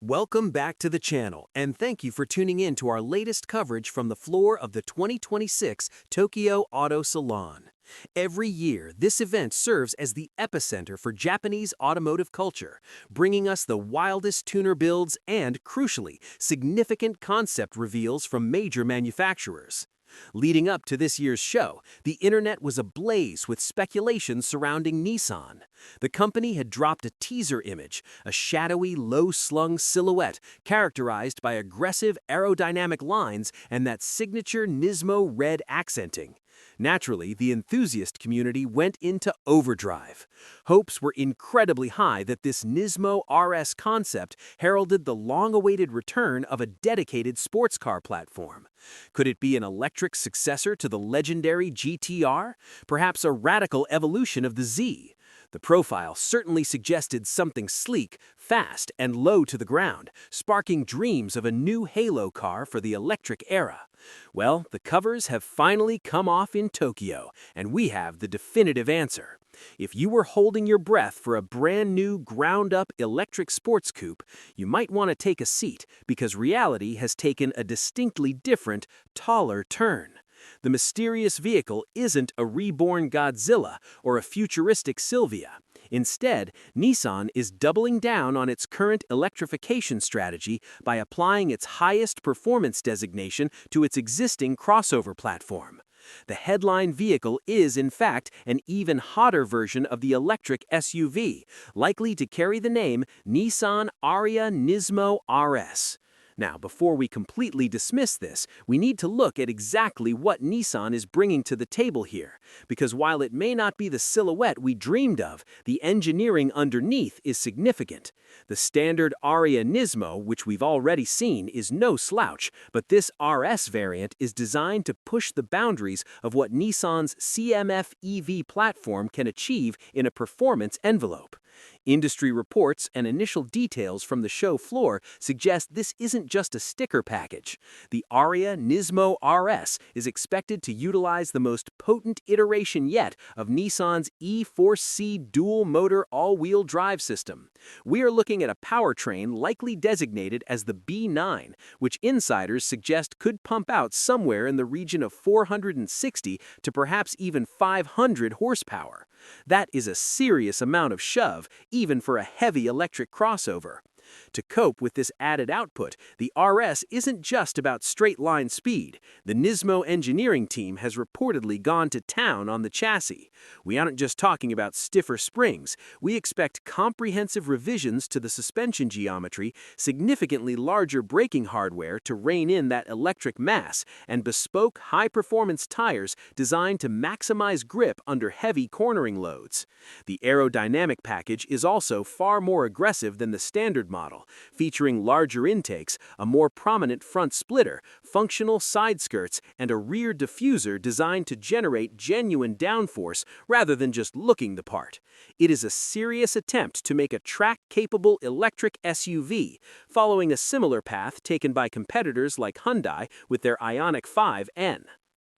Welcome back to the channel, and thank you for tuning in to our latest coverage from the floor of the 2026 Tokyo Auto Salon. Every year, this event serves as the epicenter for Japanese automotive culture, bringing us the wildest tuner builds and, crucially, significant concept reveals from major manufacturers. Leading up to this year's show, the internet was ablaze with speculation surrounding Nissan. The company had dropped a teaser image, a shadowy, low-slung silhouette characterized by aggressive aerodynamic lines and that signature Nismo red accenting. Naturally, the enthusiast community went into overdrive. Hopes were incredibly high that this Nismo RS concept heralded the long-awaited return of a dedicated sports car platform. Could it be an electric successor to the legendary GTR? Perhaps a radical evolution of the Z? The profile certainly suggested something sleek, fast, and low to the ground, sparking dreams of a new halo car for the electric era. Well, the covers have finally come off in Tokyo, and we have the definitive answer. If you were holding your breath for a brand new ground-up electric sports coupe, you might want to take a seat because reality has taken a distinctly different, taller turn. The mysterious vehicle isn't a reborn Godzilla or a futuristic Silvia. Instead, Nissan is doubling down on its current electrification strategy by applying its highest performance designation to its existing crossover platform. The headline vehicle is, in fact, an even hotter version of the electric SUV, likely to carry the name Nissan Ariya Nismo RS. Now, before we completely dismiss this, we need to look at exactly what Nissan is bringing to the table here, because while it may not be the silhouette we dreamed of, the engineering underneath is significant. The standard Ariya Nismo, which we've already seen, is no slouch, but this RS variant is designed to push the boundaries of what Nissan's CMF EV platform can achieve in a performance envelope. Industry reports and initial details from the show floor suggest this isn't just a sticker package. The Ariya Nismo RS is expected to utilize the most potent iteration yet of Nissan's E-Force-C dual-motor all-wheel drive system. We are looking at a powertrain likely designated as the B9, which insiders suggest could pump out somewhere in the region of 460 to perhaps even 500 horsepower. That is a serious amount of shove, even for a heavy electric crossover. To cope with this added output, the RS isn't just about straight-line speed. The Nismo engineering team has reportedly gone to town on the chassis. We aren't just talking about stiffer springs. We expect comprehensive revisions to the suspension geometry, significantly larger braking hardware to rein in that electric mass, and bespoke high-performance tires designed to maximize grip under heavy cornering loads. The aerodynamic package is also far more aggressive than the standard model, featuring larger intakes, a more prominent front splitter, functional side skirts, and a rear diffuser designed to generate genuine downforce rather than just looking the part. It is a serious attempt to make a track-capable electric SUV, following a similar path taken by competitors like Hyundai with their Ioniq 5N.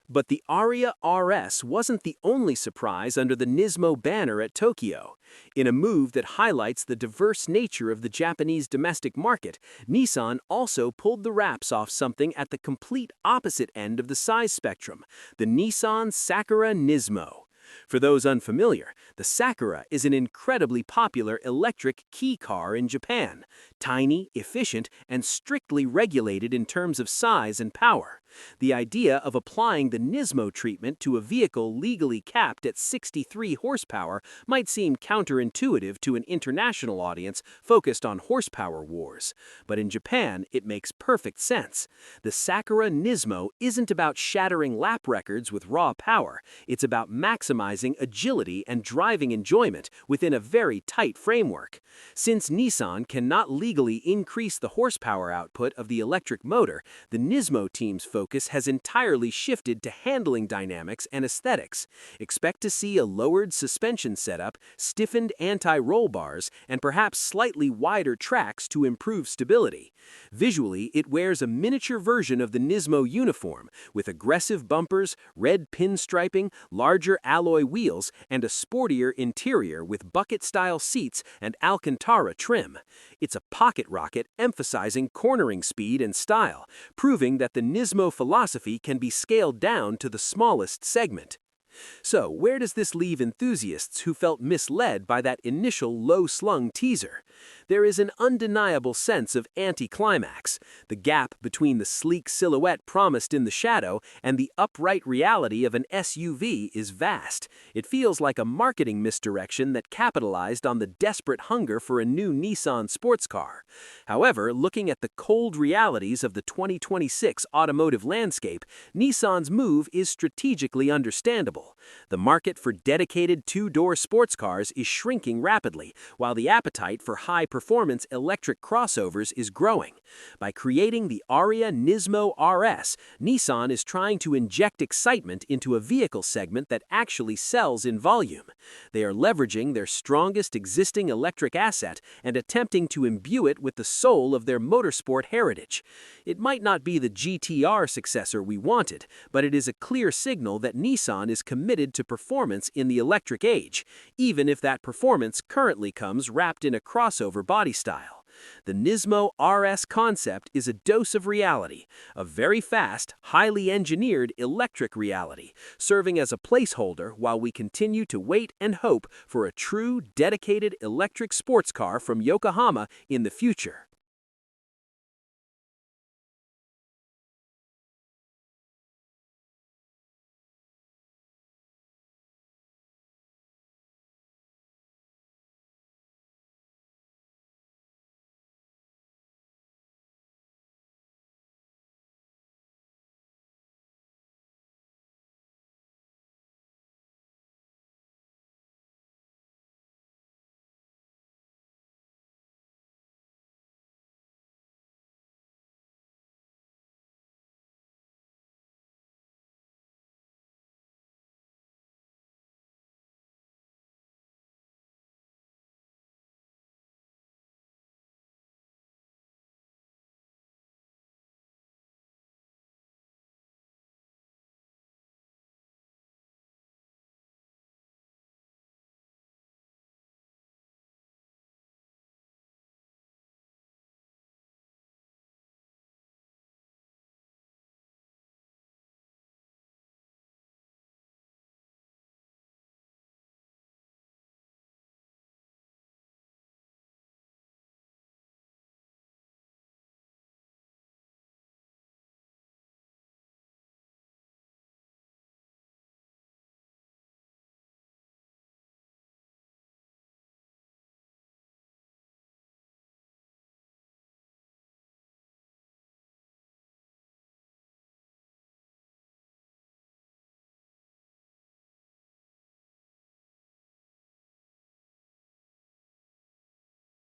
But the Ariya RS wasn't the only surprise under the Nismo banner at Tokyo. In a move that highlights the diverse nature of the Japanese domestic market, Nissan also pulled the wraps off something at the complete opposite end of the size spectrum, the Nissan Sakura Nismo. For those unfamiliar, the Sakura is an incredibly popular electric kei car in Japan, tiny, efficient, and strictly regulated in terms of size and power. The idea of applying the Nismo treatment to a vehicle legally capped at 63 horsepower might seem counterintuitive to an international audience focused on horsepower wars. But in Japan, it makes perfect sense. The Sakura Nismo isn't about shattering lap records with raw power. It's about maximizing agility and driving enjoyment within a very tight framework. Since Nissan cannot legally increase the horsepower output of the electric motor, the Nismo team's focus has entirely shifted to handling dynamics and aesthetics. Expect to see a lowered suspension setup, stiffened anti-roll bars, and perhaps slightly wider tracks to improve stability. Visually, it wears a miniature version of the Nismo uniform, with aggressive bumpers, red pinstriping, larger alloy alloy wheels and a sportier interior with bucket-style seats and Alcantara trim. It's a pocket rocket emphasizing cornering speed and style, proving that the Nismo philosophy can be scaled down to the smallest segment. So, where does this leave enthusiasts who felt misled by that initial low-slung teaser? There is an undeniable sense of anticlimax. The gap between the sleek silhouette promised in the shadow and the upright reality of an SUV is vast. It feels like a marketing misdirection that capitalized on the desperate hunger for a new Nissan sports car. However, looking at the cold realities of the 2026 automotive landscape, Nissan's move is strategically understandable. The market for dedicated two-door sports cars is shrinking rapidly, while the appetite for high-performance electric crossovers is growing. By creating the Ariya Nismo RS, Nissan is trying to inject excitement into a vehicle segment that actually sells in volume. They are leveraging their strongest existing electric asset and attempting to imbue it with the soul of their motorsport heritage. It might not be the GTR successor we wanted, but it is a clear signal that Nissan is committed to performance in the electric age, even if that performance currently comes wrapped in a crossover body style. The Nismo RS Concept is a dose of reality, a very fast, highly engineered electric reality, serving as a placeholder while we continue to wait and hope for a true, dedicated electric sports car from Yokohama in the future.